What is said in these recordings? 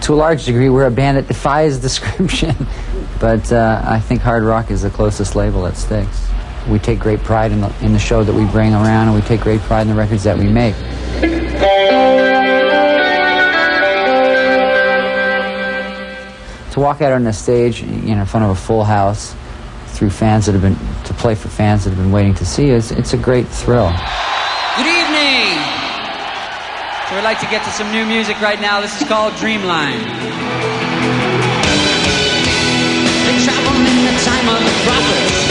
to a large degree, we're a band that defies description. But I think hard rock is the closest label that sticks. We take great pride in the show that we bring around, and we take great pride in the records that we make. To walk out on a stage, in front of a full house, through fans that have been to play for fans that have been waiting to see us, it's a great thrill. Good evening. So we'd like to get to some new music right now. This is called Dreamline. They travel in the time of the prophets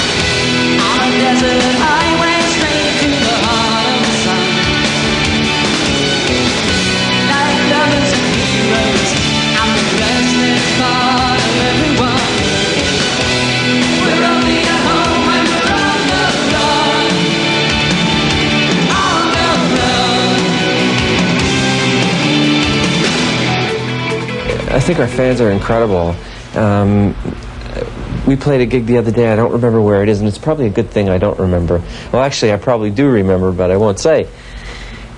on a desert highway straight to the heart of the sun. Like lovers and heroes, I'm the restless part of everyone. We're only at home when we're on the run. On the run. I think our fans are incredible. We played a gig the other day. I don't remember where it is, and it's probably a good thing I don't remember. Well, actually, I probably do remember, but I won't say.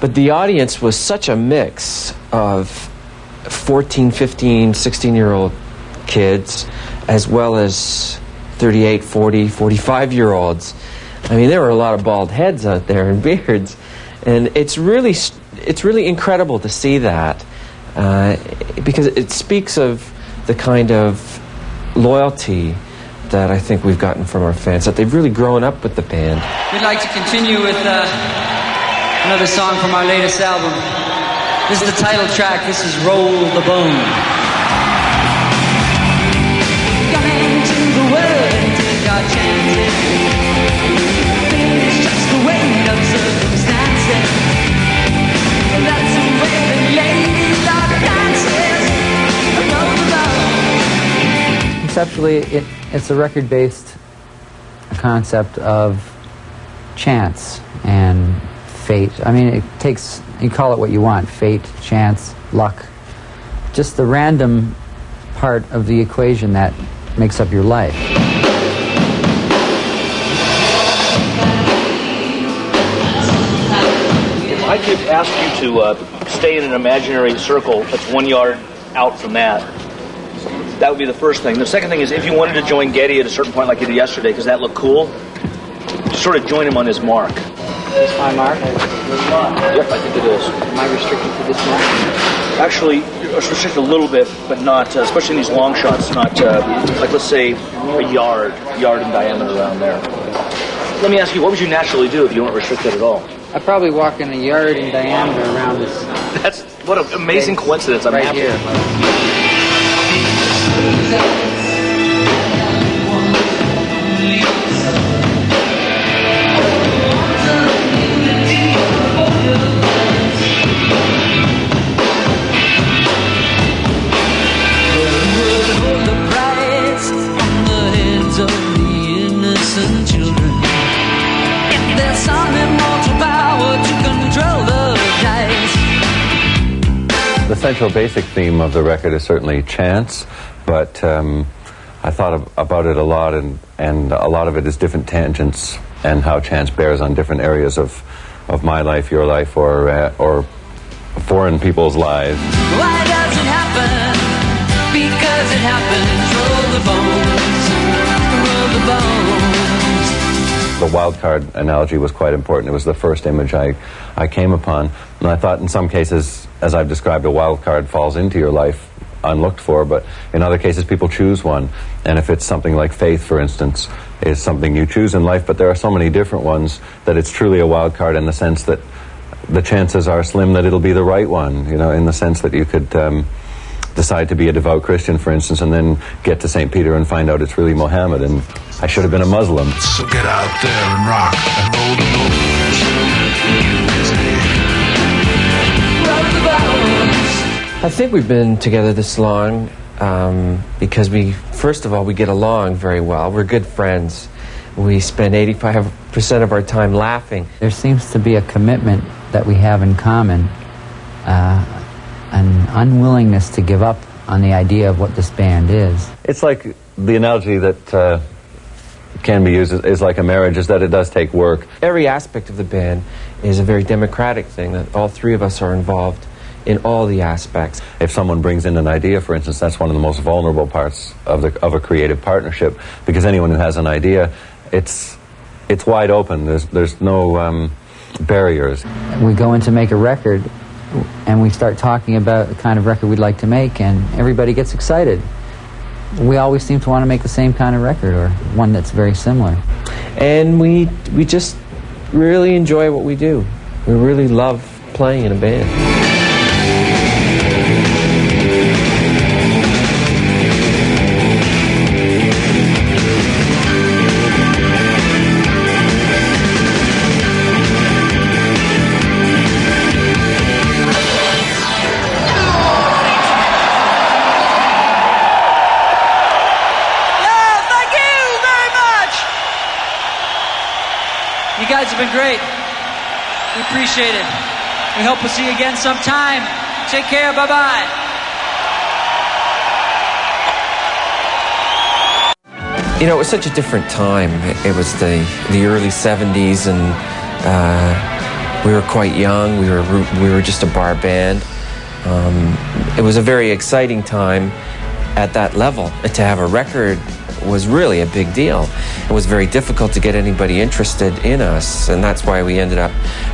But the audience was such a mix of 14, 15, 16-year-old kids, as well as 38, 40, 45-year-olds. I mean, there were a lot of bald heads out there and beards. And it's really incredible to see that, because it speaks of the kind of loyalty that I think we've gotten from our fans, that they've really grown up with the band. We'd like to continue with another song from our latest album. This is the title track. This is Roll the Bone. Come into the world and take our chances. It's just the weight of circumstances. That's the way the ladies are dances. Roll the bone. Conceptually, it's a record-based concept of chance and fate. I mean, it takes, you call it what you want, fate, chance, luck. Just the random part of the equation that makes up your life. If I could ask you to stay in an imaginary circle that's 1 yard out from that, that would be the first thing. The second thing is, if you wanted to join Geddy at a certain point like you did yesterday, because that looked cool, sort of join him on his mark. Is my mark? Yep, I think it is. Am I restricted to this mark? Actually, it's restricted a little bit, but not, especially in these long shots, not, like let's say a yard in diameter around there. Let me ask you, what would you naturally do if you weren't restricted at all? I'd probably walk in a yard in diameter around this. That's, what an amazing coincidence. I'm right happy. Here. The central basic theme of the record is certainly chance, but I thought about it a lot, and a lot of it is different tangents and how chance bears on different areas of my life, your life, or foreign people's lives. Why does it happen? Because it happens. Roll the bones, The wild card analogy was quite important. It was the first image I came upon, and I thought in some cases, as I've described, a wild card falls into your life unlooked for, but in other cases people choose one. And if it's something like faith, for instance, is something you choose in life, but there are so many different ones that it's truly a wild card in the sense that the chances are slim that it'll be the right one, in the sense that you could decide to be a devout Christian, for instance, and then get to St. Peter and find out it's really Mohammed, and I should have been a Muslim. So get out there and rock and roll the bones. I think we've been together this long because first of all, we get along very well. We're good friends. We spend 85% of our time laughing. There seems to be a commitment that we have in common, an unwillingness to give up on the idea of what this band is. It's like the analogy that can be used is like a marriage, is that it does take work. Every aspect of the band is a very democratic thing, that all three of us are involved in all the aspects. If someone brings in an idea, for instance, that's one of the most vulnerable parts of a creative partnership, because anyone who has an idea, it's wide open. There's no barriers. We go in to make a record, and we start talking about the kind of record we'd like to make, and everybody gets excited. We always seem to want to make the same kind of record, or one that's very similar. And we just really enjoy what we do. We really love playing in a band. You guys have been great. We appreciate it. We hope we'll see you again sometime. Take care. Bye-bye. You know, it was such a different time. It was the early 70s, and we were quite young. We were just a bar band. It was a very exciting time at that level. To have a record was really a big deal. It was very difficult to get anybody interested in us, and that's why we ended up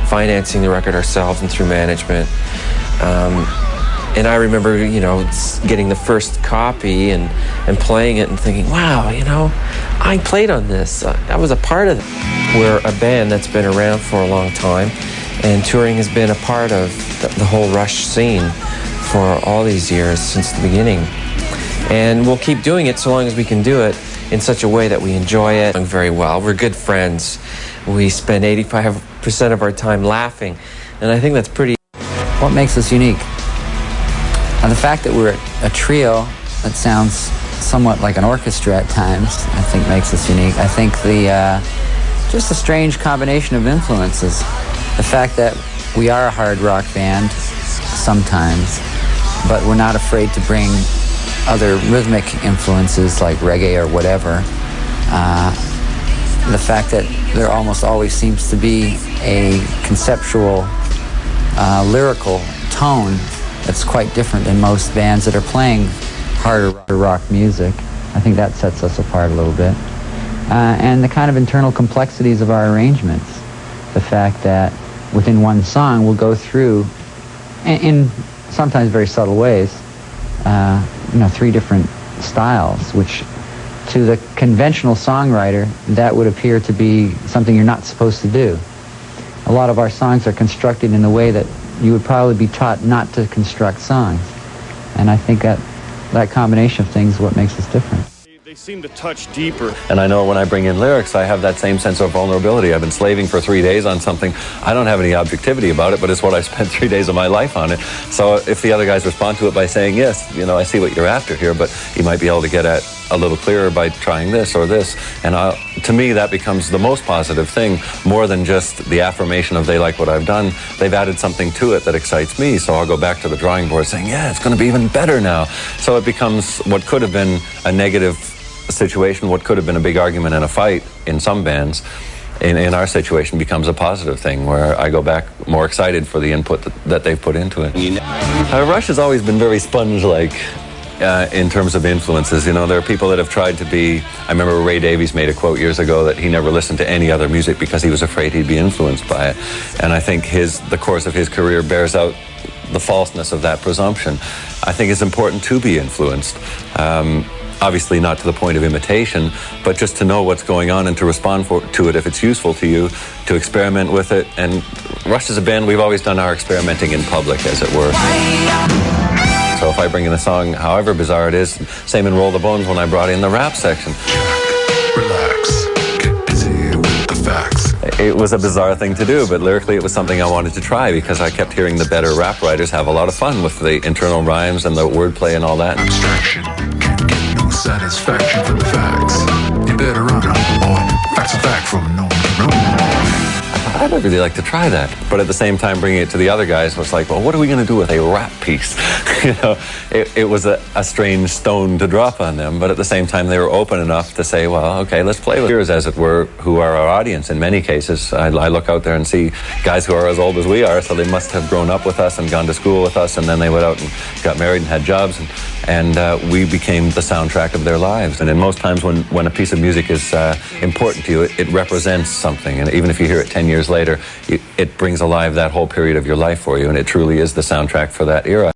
financing the record ourselves and through management. And I remember, you know, getting the first copy and playing it and thinking, wow, you know, I played on this. I was a part of it. We're a band that's been around for a long time, and touring has been a part of the whole Rush scene for all these years since the beginning. And we'll keep doing it so long as we can do it in such a way that we enjoy it very well. We're good friends. We spend 85% of our time laughing, and I think that's pretty... What makes us unique? And the fact that we're a trio that sounds somewhat like an orchestra at times, I think makes us unique. I think just a strange combination of influences. The fact that we are a hard rock band sometimes, but we're not afraid to bring other rhythmic influences like reggae or whatever. The fact that there almost always seems to be a conceptual, lyrical tone that's quite different than most bands that are playing harder rock music. I think that sets us apart a little bit. And the kind of internal complexities of our arrangements. The fact that within one song we'll go through, in sometimes very subtle ways, you know, 3 different styles, which to the conventional songwriter, that would appear to be something you're not supposed to do. A lot of our songs are constructed in a way that you would probably be taught not to construct songs. And I think that combination of things is what makes us different. They seem to touch deeper. And I know when I bring in lyrics, I have that same sense of vulnerability. I've been slaving for 3 days on something. I don't have any objectivity about it, but it's what I spent 3 days of my life on it. So if the other guys respond to it by saying, yes, you know, I see what you're after here, but you might be able to get at a little clearer by trying this or this. And to me, that becomes the most positive thing, more than just the affirmation of they like what I've done. They've added something to it that excites me, so I'll go back to the drawing board saying, yeah, it's going to be even better now. So it becomes what could have been a negative situation, what could have been a big argument and a fight in some bands, in our situation becomes a positive thing, where I go back more excited for the input that they've put into it. Rush has always been very sponge-like in terms of influences. You know, there are people that have tried to be... I remember Ray Davies made a quote years ago that he never listened to any other music because he was afraid he'd be influenced by it. And I think the course of his career bears out the falseness of that presumption. I think it's important to be influenced. Obviously not to the point of imitation, but just to know what's going on and to respond to it if it's useful to you, to experiment with it. And Rush is a band, we've always done our experimenting in public, as it were. So if I bring in a song, however bizarre it is, same in Roll the Bones when I brought in the rap section. Relax, get busy with the facts. It was a bizarre thing to do, but lyrically it was something I wanted to try because I kept hearing the better rap writers have a lot of fun with the internal rhymes and the wordplay and all that. Abstraction, can't get no satisfaction from the facts. You better run, boy. Facts are back from no one to run. I'd really like to try that. But at the same time, bringing it to the other guys was like, well, what are we going to do with a rap piece? You know, it was a strange stone to drop on them, but at the same time, they were open enough to say, well, okay, let's play with it, as it were, who are our audience in many cases. I look out there and see guys who are as old as we are, so they must have grown up with us and gone to school with us, and then they went out and got married and had jobs, and we became the soundtrack of their lives. And in most times when a piece of music is important to you, it represents something, and even if you hear it 10 years later, it brings alive that whole period of your life for you, and it truly is the soundtrack for that era.